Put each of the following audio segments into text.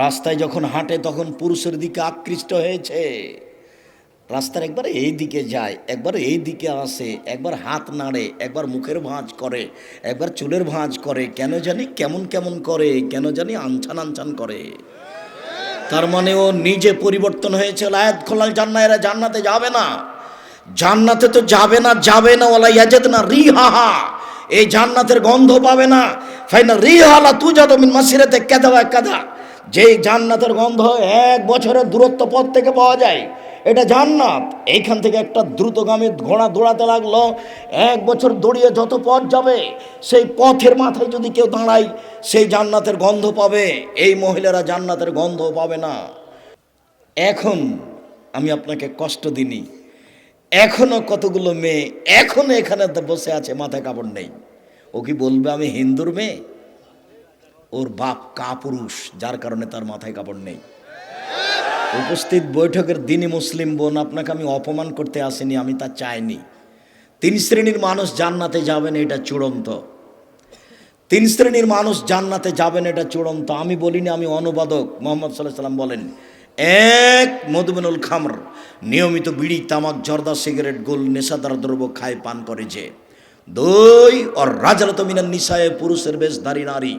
রাস্তায় যখন হাঁটে তখন পুরুষের দিকে আকৃষ্ট হয়েছে। রাস্তার একবার এই দিকে যায়, একবার এই দিকে আসে, একবার হাত নাড়ে, একবার মুখের ভাঁজ করে, একবার চুলের ভাঁজ করে, কেন জানি কেমন কেমন করে, কেন জানি আনছান আনছান করে। তার মানে ও নিজে পরিবর্তন হয়েছে। লায়াত খোলাল জান্নাহ, এরা জান্নাতে যাবে না। জান্নাতে তো যাবে না, যাবে না, ওলা ইয়াজাদ না রিহাহা, এই জান্নাতের গন্ধ পাবে না। ফাইনা রিহালা তুজাদু মিন মাসিরাতে কাদা ওয়া কাদা, যেই জান্নাতের গন্ধ 1 বছরের দূরত্ব পথ থেকে পাওয়া যায়, এটা জান্নাত। এইখান থেকে একটা দ্রুতগামী ঘোড়া দৌড়াতে লাগলো, 1 বছর দৌড়িয়ে যত পথ যাবে সেই পথের মাথায় যদি কেউ দাঁড়ায় সেই জান্নাতের গন্ধ পাবে। এই মহিলারা জান্নাতের গন্ধ পাবে না। এখন আমি আপনাকে কষ্ট দিইনি, এখনো কতগুলো মেয়ে এখনো এখানে বসে আছে, মাথায় কাপড় নেই। ও কি বলবে আমি হিন্দুর মেয়ে? ওর বাপ কাপুরুষ, যার কারণে তার মাথায় কাপড় নেই। উপস্থিত বৈঠকের দিনই মুসলিম বোন, আপনাকে আমি অপমান করতে আসিনি, আমি তা চাইনি। 3 শ্রেণীর মানুষ জান্নাতে যাবেন, এটা চূড়ান্ত। 3 শ্রেণীর মানুষ জান্নাতে যাবেন, এটা চূড়ান্ত। আমি বলিনি, আমি অনুবাদক। মুহাম্মদ সাল্লাল্লাহু আলাইহি সাল্লাম বলেন, 1 মদমিনুল খামর, নিয়মিত বিড়ি তামাক জর্দা সিগারেট গোল নেশাদার দ্রব্য খায় পান করে যে। 2 আর রাজালত মিনান নিসায়ে, পুরুষের বেশধারী নারী,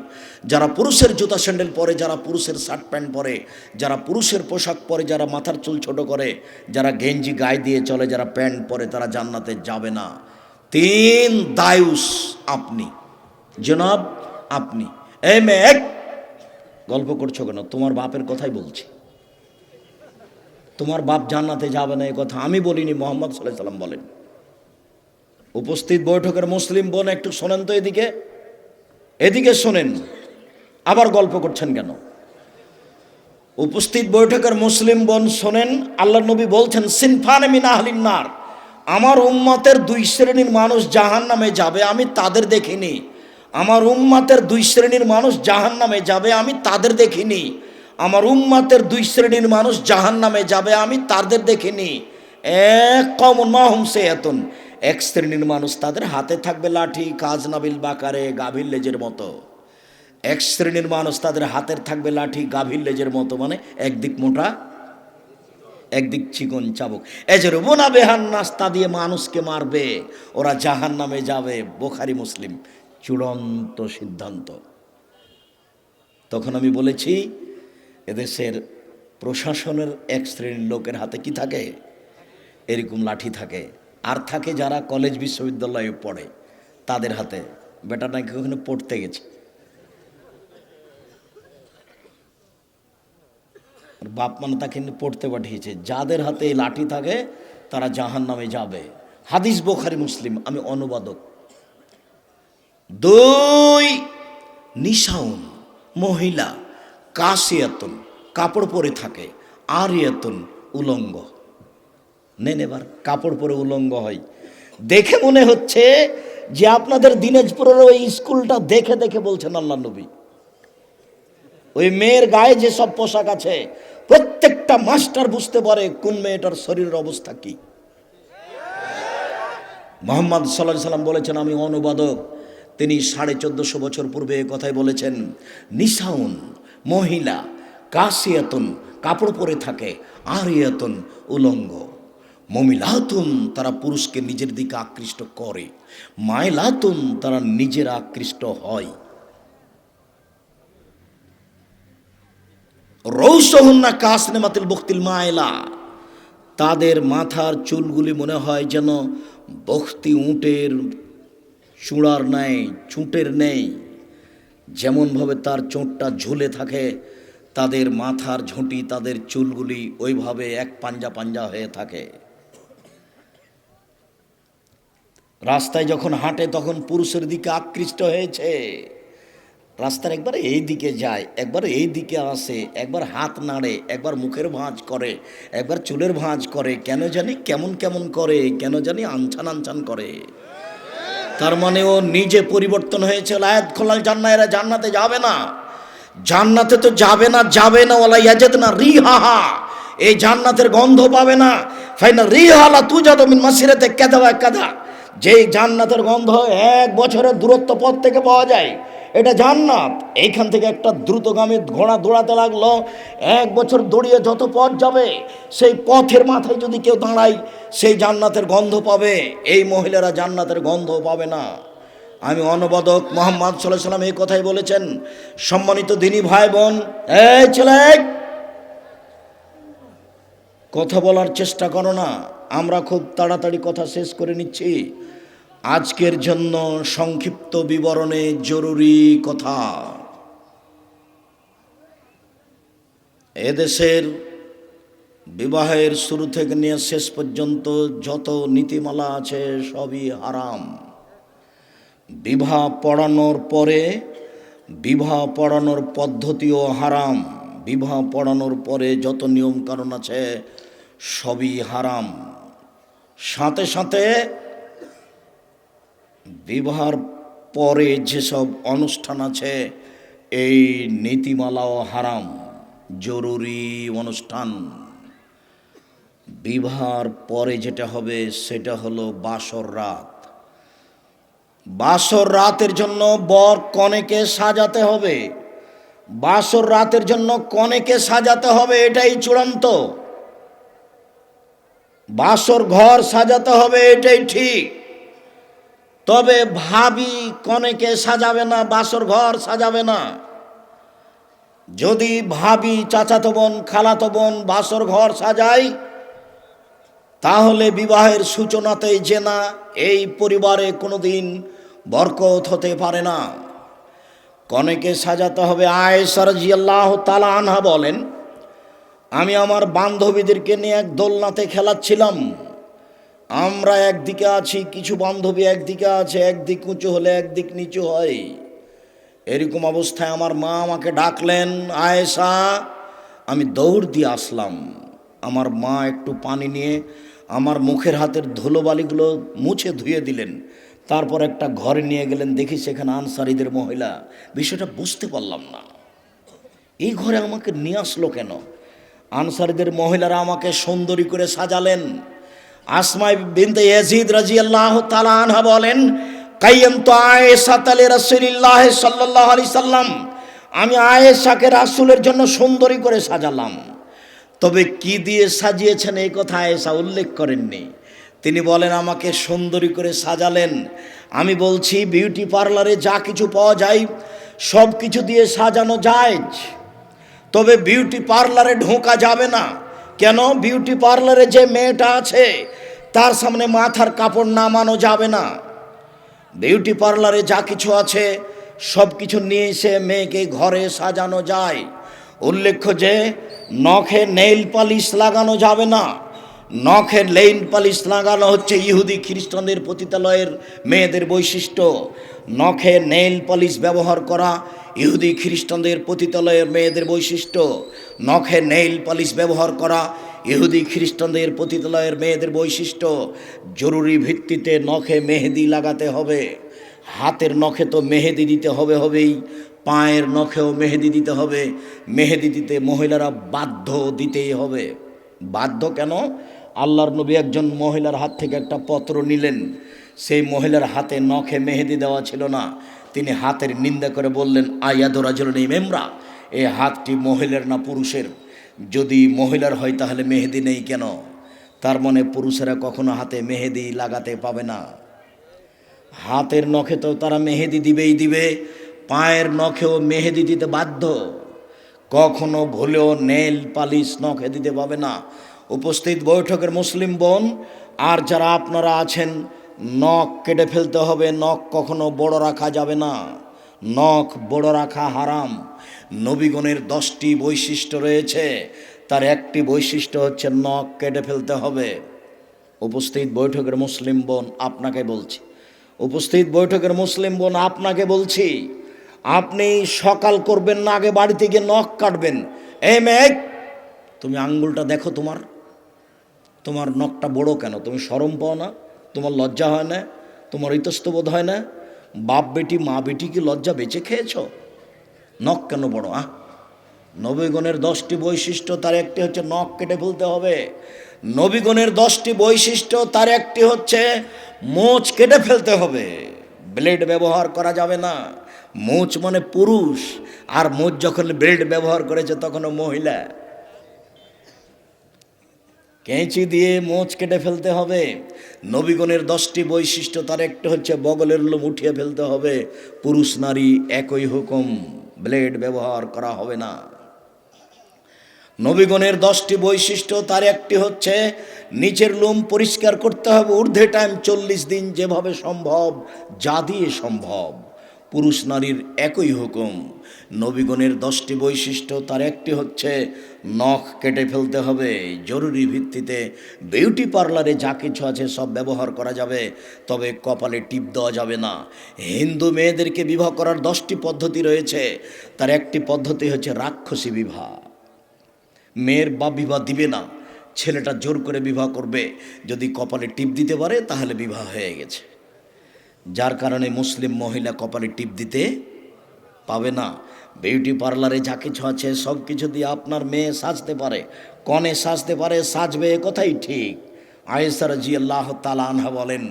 যারা পুরুষের জুতা স্যান্ডেল পরে, যারা পুরুষের শার্ট প্যান্ট পরে, যারা পুরুষের পোশাক পরে, যারা মাথার চুল ছোট করে, যারা গেঞ্জি গায়ে দিয়ে চলে, যারা প্যান্ট পরে, তারা জান্নাতে যাবে না। 3 দায়ুস, আপনি জনাব, আপনি। এই মেয়ে, গল্প করছো কেন? তোমার বাপের কথাই বলছি। তোমার বাপ জান্নাতে যাবে না এই কথা আমি বলিনি, মুহাম্মদ সাল্লাল্লাহু আলাইহি সাল্লাম বলেন। উপস্থিত বৈঠকের মুসলিম বোন একটু শোনেন তো, এদিকে এদিকে শোনেন, আবার গল্প করছেন কেন? উপস্থিত বৈঠকের মুসলিম বোন শোনেন, আল্লাহ নবী বলছেন, সিনফানে মিন আহলিন নার, আমার উম্মতের 2 শ্রেণীর মানুষ জাহান্নামে যাবে, আমি তাদের দেখিনি। আমার উম্মতের 2 শ্রেণীর মানুষ জাহান্নামে যাবে, আমি তাদের দেখিনি। আমার উম্মতের 2 শ্রেণীর মানুষ জাহান্নামে যাবে, আমি তাদের দেখিনি। এক কওমুন মাহুম সায়াতুন, 1 শ্রেণীর মানুষ, তাদের হাতে থাকবে লাঠি, কাজ নাবিল বাকারে, গাভীর লেজের মতো। 1 শ্রেণীর মানুষ, তাদের হাতের থাকবে লাঠি, গাভীর লেজের মতো, মানে একদিক মোটা একদিক চিকন চাবুক। এজের বোনা বেহান নাস্তা দিয়ে মানুষকে মারবে, ওরা জাহান্নামে যাবে। বুখারী মুসলিম, চূড়ান্ত সিদ্ধান্ত। তখন আমি বলেছি, এদেশের প্রশাসনের 1 শ্রেণীর লোকের হাতে কি থাকে? এরকম লাঠি থাকে। আর থাকে যারা কলেজ বিশ্ববিদ্যালয়ে পড়ে, তাদের হাতে, বেটা নাকি ওখানে পড়তে গেছে, বাপ মানে তাকে পড়তে পাঠিয়েছে। যাদের হাতে এই লাঠি থাকে তারা জাহান্নামে যাবে। হাদিস বুখারী মুসলিম, আমি অনুবাদক। 2 নিসাউন, মহিলা, কাসিয়াতুন, কাপড় পরে থাকে, আরিয়াতুন, উলঙ্গ। নেন এবার, কাপড় পরে উলঙ্গ হয়। দেখে মনে হচ্ছে যে আপনাদের দিনাজপুরের ওই স্কুলটা দেখে দেখে বলছেন আল্লাহ নবী। ওই মেয়ের গায়ে যে সব পোশাক আছে, প্রত্যেকটা মাস্টার বুঝতে পারে কোন মেয়েটার শরীরের অবস্থা কি। মুহাম্মদ সাল্লাল্লাহু আলাইহি সাল্লাম বলেছেন, আমি অনুবাদক। তিনি 1450 বছর পূর্বে এই কথাই বলেছেন। নিসাউন, মহিলা, কাসিয়াতুন, কাপড় পরে থাকে, আরিয়াতুন, উলঙ্গ। মমিলাতুন, তারা পুরুষকে নিজের দিকে আকৃষ্ট করে, মাইলাতুন, তারা নিজেরা আকৃষ্ট হয়। রৌসহুন্না কাসনেমাতিল বখতিল মায়লা, তাদের মাথার চুলগুলি মনে হয় যেন বখতি উটের চূড়ার ন্যায়, চুটের নেই, যেমনভাবে তার চোঁটটা ঝুলে থাকে, তাদের মাথার ঝুঁটি, তাদের চুলগুলি ওইভাবে এক পাঞ্জা পাঞ্জা হয়ে থাকে। রাস্তায় যখন হাঁটে তখন পুরুষের দিকে আকৃষ্ট হয়েছে। রাস্তার একবার এই দিকে যায়, একবার এই দিকে আসে, একবার হাত নাড়ে, একবার মুখের ভাঁজ করে, একবার চুলের ভাঁজ করে, কেন জানি কেমন কেমন করে, কেন জানি আনছান আনছান করে। তার মানে ও নিজে পরিবর্তন হয়েছে। লায়াত খোলাল জান্নাহ, এরা জান্নাতে যাবে না। জান্নাতে তো যাবে না, যাবে না, ওলা ইয়াজাদ না রিহাহা, এই জান্নাতের গন্ধ পাবে না। ফাইনা রিহালা তুজাদু মিন মাসিরাতে কাদা ওয়া কাদা, যেই জান্নাতের গন্ধ 1 বছরের দূরত্ব পথ থেকে পাওয়া যায়, এটা জান্নাত। এইখান থেকে একটা দ্রুতগামী ঘোড়া দৌড়াতে লাগলো। 1 বছর দৌড়িয়ে যত পথ যাবে, সেই পথের মাথায় যদি কেউ দাঁড়ায়, সেই জান্নাতের গন্ধ পাবে। এই মহিলারা জান্নাতের গন্ধ পাবে না। আমি অনুবাদক মোহাম্মদ সাল্লাল্লাহু আলাইহি ওয়াসাল্লাম এই কথাই বলেছেন। সম্মানিত দিনী ভাই বোন, এই ছেলে, কথা বলার চেষ্টা করো না। আমরা খুব তাড়াতাড়ি কথা শেষ করে নিচ্ছি। আজকের জন্য সংক্ষিপ্ত বিবরণে জরুরি কথা। এদেশের বিবাহের শুরু থেকে নিয়ে শেষ পর্যন্ত যত নীতিমালা আছে সবই হারাম। বিবাহ পড়ানোর পরে বিবাহ পড়ানোর পদ্ধতিও হারাম। বিবাহ পড়ানোর পরে যত নিয়ম কানুন আছে সবই হারাম। সাথে সাথে বিবাহের পরে যেসব অনুষ্ঠান আছে এই নীতিমালাও হারাম। জরুরি অনুষ্ঠান বিবাহের পরে যেটা হবে সেটা হলো বাসর রাত। বাসর রাতের জন্য বর কনেকে সাজাতে হবে। বাসর রাতের জন্য কনেকে সাজাতে হবে, এটাই চূড়ান্ত। বাসর ঘর সাজাতে হবে, এটাই ঠিক। তবে ভাবি কনেকে সাজাবে না, বাসর ঘর সাজাবে না। যদি ভাবি, চাচাতো বোন, খালাতো বোন বাসর ঘর সাজায়, তাহলে বিবাহের সূচনাতেই জেনা, এই পরিবারে কোনোদিন বরকত হতে পারে না। কনেকে সাজাতে হবে। আয়েশা রাদিয়াল্লাহু তাআলা আনহা বলেন, আমি আমার বান্ধবীদেরকে নিয়ে এক দোলনাতে খেলাচ্ছিলাম। আমরা একদিকে আছি, কিছু বান্ধবী একদিকে আছে, একদিক উঁচু হলে একদিক নিচু হয়। এরকম অবস্থায় আমার মা আমাকে ডাকলেন, আয়েশা। আমি দৌড় দিয়ে আসলাম। আমার মা একটু পানি নিয়ে আমার মুখের হাতের ধুলোবালিগুলো মুছে ধুয়ে দিলেন। তারপর একটা ঘরে নিয়ে গেলেন, দেখি সেখানে আনসারীদের মহিলা। বিষয়টা বুঝতে পারলাম না, এই ঘরে আমাকে নিয়ে আসলো কেন। আনসারীদের মহিলারা আমাকে সুন্দরী করে সাজালেন। আসমা বিনতে ইয়াজিদ রাদিয়াল্লাহু তাআলা আনহা বলেন, কাইয়ামতু আয়েশা তালি রাসূলিল্লাহ সাল্লাল্লাহু আলাইহি সাল্লাম, আমি আয়েশাকে রাসূলের জন্য সুন্দরী করে সাজালাম। তবে কি দিয়ে সাজিয়েছেন এই কথা আয়েশা উল্লেখ করেননি। তিনি বলেন, আমাকে সুন্দরী করে সাজালেন। আমি বলছি, বিউটি পার্লারে যা কিছু পাওয়া যায় সব কিছু দিয়ে সাজানো যায়, তবে বিউটি পার্লারে ঢোকা যাবে না। কেন? বিউটি পার্লারে যে মেয়েটা আছে তার সামনে মাথার কাপড় নামানো যাবে না। বিউটি পার্লারে যা কিছু আছে সব কিছু নিয়ে এসে মেয়েকে ঘরে সাজানো যায়। উল্লেখ্য যে নখে নেইল পালিশ লাগানো যাবে না। নখে নেইল পালিশ লাগানো হচ্ছে ইহুদি খ্রিস্টানদের পতিতালয়ের মেয়েদের বৈশিষ্ট্য। নখে নেইল পালিশ ব্যবহার করা ইহুদি খ্রিস্টানদের পতিতালয়ের মেয়েদের বৈশিষ্ট্য। নখে নেইল পালিশ ব্যবহার করা ইহুদি খ্রিস্টানদের পতিতালয়ের মেয়েদের বৈশিষ্ট্য। জরুরি ভিত্তিতে নখে মেহেদি লাগাতে হবে। হাতের নখে তো মেহেদি দিতে হবেই, পায়ের নখেও মেহেদি দিতে হবে। মেহেদি দিতে মহিলারা বাধ্য, দিতেই হবে। বাধ্য কেন? আল্লাহর নবী একজন মহিলার হাত থেকে একটা পত্র নিলেন। সেই মহিলার হাতে নখে মেহেদি দেওয়া ছিল না। তিনি হাতের নিন্দা করে বললেন, আয়াদু রাজুলিন ইমরা, এই হাতটি মহিলার না পুরুষের? যদি মহিলার হয় তাহলে মেহেদি নেই কেন? তার মানে পুরুষেরা কখনো হাতে মেহেদি লাগাতে পাবে না। হাতের নখে তো তারা মেহেদি দিবেই দিবে, পায়ের নখেও মেহেদি দিতে বাধ্য। কখনো ভুলেও নেল পালিশ নখে দিতে পাবে না। উপস্থিত বৈঠকের মুসলিম বোন আর যারা আপনারা আছেন, নখ কেটে ফেলতে হবে। নখ কখনো বড় রাখা যাবে না। নখ বড় রাখা হারাম। নবীগণের 10টি বৈশিষ্ট্য রয়েছে, তার একটি বৈশিষ্ট্য হচ্ছে নখ কেটে ফেলতে হবে। উপস্থিত বৈঠকের মুসলিম বোন আপনাকে বলছি, উপস্থিত বৈঠকের মুসলিম বোন আপনাকে বলছি, আপনি সকাল করবেন না, আগে বাড়িতে গিয়ে নখ কাটবেন। এই মেয়ে, তুমি আঙ্গুলটা দেখো, তোমার নখটা বড় কেন? তুমি শরম পাও না? তোমার লজ্জা হয় না? তোমার ইতস্তবোধ হয় না? বাপ বেটি মা বেটি কি লজ্জা বেঁচে খেয়েছ? নখ কেন বড়? নবীগণের 10টি বৈশিষ্ট্য, তার একটি হচ্ছে নখ কেটে ফেলতে হবে। নবীগণের 10টি বৈশিষ্ট্য, তার একটি হচ্ছে মোচ কেটে ফেলতে হবে। ব্লেড ব্যবহার করা যাবে না। মোচ মানে পুরুষ, আর মোচ যখন বেল্ট ব্যবহার করেছে তখনও মহিলা। কেঁচি দিয়ে মোচ কেটে ফেলতে হবে। নবীগণের 10টি বৈশিষ্ট্য, তার একটা হচ্ছে বগলের লোম উঠিয়ে ফেলতে হবে। পুরুষ নারী একই হুকুম, ব্লেড ব্যবহার করা হবে না। নবীগণের 10টি বৈশিষ্ট্য, তার একটি হচ্ছে নিচের লোম পরিষ্কার করতে হবে ঊর্ধ্বে টাইম 40 দিন, যেভাবে সম্ভব, যা দিয়ে সম্ভব। পুরুষ নারীর একই হুকুম। নবীগণের 10টি বৈশিষ্ট্য, তার একটি হচ্ছে নখ কেটে ফেলতে হবে জরুরি ভিত্তিতে। বিউটি পার্লারে যা কিছু আছে সব ব্যবহার করা যাবে, তবে কপালে টিপ দেওয়া যাবে না। হিন্দু মেয়েদেরকে বিবাহ করার 10টি পদ্ধতি রয়েছে, তার একটি পদ্ধতি হচ্ছে রাক্ষসী বিবাহ। মেয়ের বাপ বিবাহ দিবে না, ছেলেটা জোর করে বিবাহ করবে। যদি কপালে টিপ দিতে পারে তাহলে বিবাহ হয়ে গেছে। যার কারণে মুসলিম মহিলা কপালে টিপ দিতে পাবে না। বিউটি পার্লারে যা কিছু আছে সব কিছু দিয়ে আপনার মেয়ে সাজতে পারে, কনে সাজতে পারে, সাজবে, এ কথাই ঠিক। আয়েশা রাদিয়াল্লাহু তাআলা আনহা বলেন,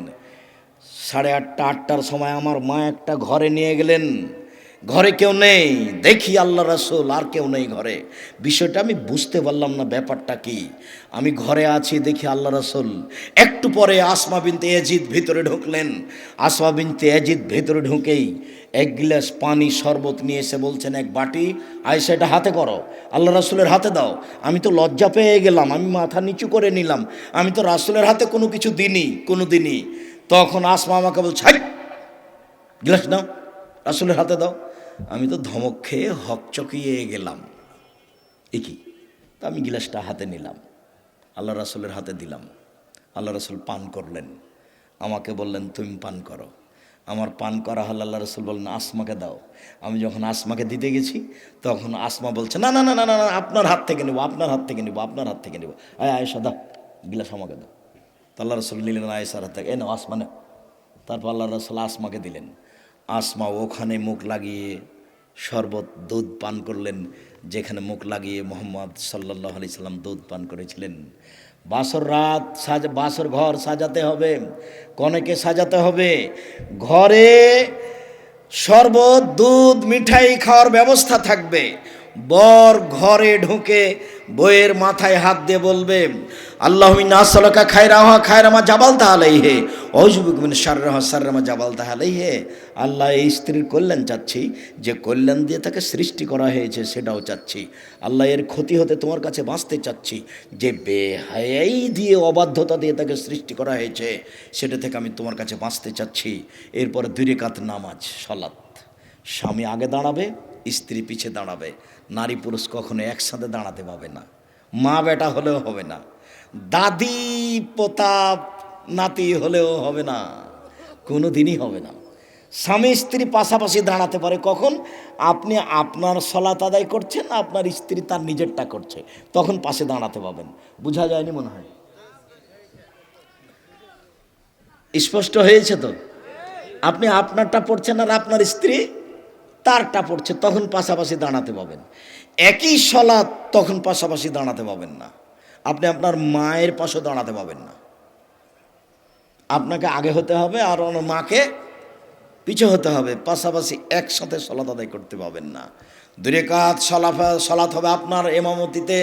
8:30 8টার সময় আমার মা একটা ঘরে নিয়ে গেলেন, ঘরে কেউ নেই, দেখি আল্লাহ রাসূল, আর কেউ নেই ঘরে। বিষয়টা আমি বুঝতে পারলাম না ব্যাপারটা কি। আমি ঘরে আছি, দেখি আল্লাহ রাসূল। একটু পরে আসমা বিনতে ইয়াজিদ ভিতরে ঢুকলেন। আসমা বিনতে ইয়াজিদ ভিতরে ঢুকেই 1 গ্লাস পানি শরবত নিয়ে এসে বলছেন, 1 বাটি, আয়েশা এটা হাতে করো, আল্লাহ রাসূলের হাতে দাও। আমি তো লজ্জা পেয়ে গেলাম, আমি মাথা নিচু করে নিলাম, আমি তো রাসূলের হাতে কোনো কিছু দিইনি কোনো দিনই। তখন আসমা আমাকে বলছে, হাই, গ্লাস নাও, রাসূলের হাতে দাও। আমি তো ধমক খেয়ে হকচকিয়ে গেলাম, এ কি। তা আমি গিলাসটা হাতে নিলাম, আল্লাহ রাসূলের হাতে দিলাম। আল্লাহ রাসূল পান করলেন, আমাকে বললেন তুমি পান করো। আমার পান করা হল, আল্লাহ রাসূল বললেন আসমাকে দাও। আমি যখন আসমাকে দিতে গেছি তখন আসমা বলছে, না না না না না, আপনার হাত থেকে নেবো, আপনার হাত থেকে নেবো, আপনার হাত থেকে নেবো। আয়েশা দাও, গিলাস আমাকে দাও। তো আল্লাহ রাসূল নিলেন আয়েশার হাত থেকে, নাও আসমা নাও। তারপর আল্লাহ রাসূল আসমাকে দিলেন। আসমা ওখানে মুখ লাগিয়ে শরবত দুধ পান করলেন, যেখানে মুখ লাগিয়ে মুহাম্মদ সাল্লাল্লাহু আলাইহি সাল্লাম দুধ পান করেছিলেন। বাসর রাত বাসর ঘর সাজাতে হবে, কনেকে সাজাতে হবে। ঘরে শরবত, দুধ, মিঠাই খাওয়ার ব্যবস্থা থাকবে। বর ঘরে ঢুকে বইয়ের মাথায় হাত দিয়ে বলবে, আল্লাহুম্মা ইন্না আসআলুকা খায়রাহা খায়রা মা জাবালতা আলাইহি ওয়া আউযুবিকা মিন শাররিহা শাররা মা জাবালতা আলাইহি। আল্লাহ, এই স্ত্রীর কল্যাণ চাচ্ছি, যে কল্যাণ দিয়ে তাকে সৃষ্টি করা হয়েছে সেটাও চাচ্ছি। আল্লাহ, এর ক্ষতি হতে তোমার কাছে বাঁচতে চাচ্ছি, যে বেহায়াই দিয়ে, অবাধ্যতা দিয়ে তাকে সৃষ্টি করা হয়েছে সেটা থেকে আমি তোমার কাছে বাঁচতে চাচ্ছি। এরপরে 2 রাকাত নামাজ, সালাত। স্বামী আগে দাঁড়াবে, স্ত্রী পিছে দাঁড়াবে। নারী পুরুষ কখনো একসাথে দাঁড়াতে পাবে না। মা বেটা হলেও হবে না, দাদি পোতা নাতি হলেও হবে না, কোনো দিনই হবে না। স্বামী স্ত্রী পাশাপাশি দাঁড়াতে পারে কখন? আপনি আপনার সালাত আদায় করছেন, আপনার স্ত্রী তার নিজেরটা করছে, তখন পাশে দাঁড়াতে পাবেন। বোঝা যায়নি মনে হয়? স্পষ্ট হয়েছে তো? আপনি আপনারটা পড়ছেন আর আপনার স্ত্রী তারটা পড়ছে, তখন পাশাপাশি দাঁড়াতে পাবেন। একই সালাত, তখন পাশাপাশি দাঁড়াতে পাবেন না। আপনি আপনার মায়ের পাশে দাঁড়াতে পাবেন না, আপনাকে আগে হতে হবে আর ওনার মাকে পিছু হতে হবে। পাশাপাশি একসাথে সালাত আদায় করতে পাবেন না। 2 রাকাত সালাত হবে আপনার ইমামতিতে।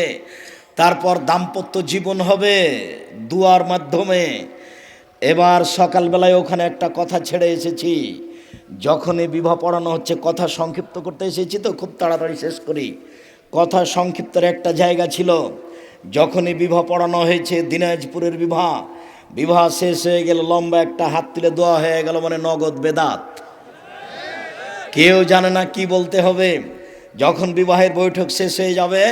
তারপর দাম্পত্য জীবন হবে দুয়ার মাধ্যমে। এবার সকালবেলায় ওখানে একটা কথা ছেড়ে এসেছি, যখনই বিবাহ পড়ানো হচ্ছে, কথা সংক্ষিপ্ত করতে এসেছি তো খুব তাড়াতাড়ি শেষ করি। কথা সংক্ষিপ্তের একটা জায়গা ছিল, যখনই বিবাহ পড়ানো হয়েছে, দিনাজপুরের বিবাহ শেষ হয়ে গেল, লম্বা একটা হাত তুলে দোয়া হয়ে গেল, মানে নগদ বেদাত। কেউ জানে না কি বলতে হবে। যখন বিবাহের বৈঠক শেষ হয়ে যাবে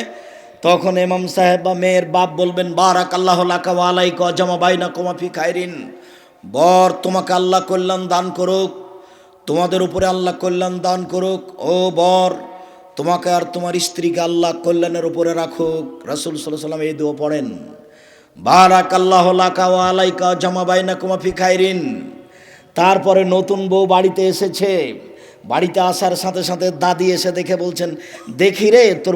তখন ইমাম সাহেব বা মেয়ের বাপ বলবেন, বারাকাল্লাহু লাকা ওয়া আলাইকা ওয়া জামা বাইনাকুমা ফি খাইরিন। বর, তোমাকে আল্লাহ কল্যাণ দান করুক, তোমাদের উপরে আল্লাহ কল্যাণ দান করুক। ও বর, তোমাকে আর তোমার স্ত্রীকে আল্লাহ কল্যাণের উপরে রাখুক। রাসূল সাল্লাল্লাহু আলাইহি ওয়াসাল্লাম এই দোয়া পড়েন, বারাকাল্লাহু লাকা ওয়া আলাইকা ওয়া জামা বাইনাকুমা ফি খাইরিন। তারপরে নতুন বউ বাড়িতে এসেছে, বাড়িতে আসার সাথে সাথে দাদি এসে দেখে বলছেন, দেখি রে তোর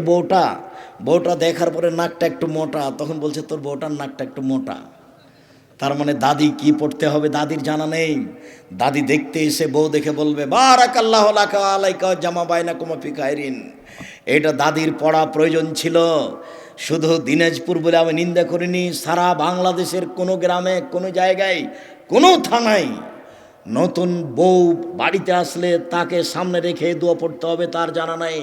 বউটা দেখার পরে নাকটা একটু মোটা। তখন বলছে, তোর বউটার নাকটা একটু মোটা। তার মানে দাদি কি পড়তে হবে দাদির জানা নেই। দাদি দেখতে এসে বউ দেখে বলবে বারাকাল্লাহু লাকা ওয়া আলাইকা জামা বাইনাকুমা ফি খাইরিন। এটা দাদির পড়া প্রয়োজন ছিল। শুধু দিনাজপুর বলে আমি নিন্দা করিনি, সারা বাংলাদেশের কোনো গ্রামে, কোনো জায়গায়, কোনো থানায় নতুন বউ বাড়িতে আসলে তাকে সামনে রেখে দোয়া পড়তে হবে তার জানা নাই।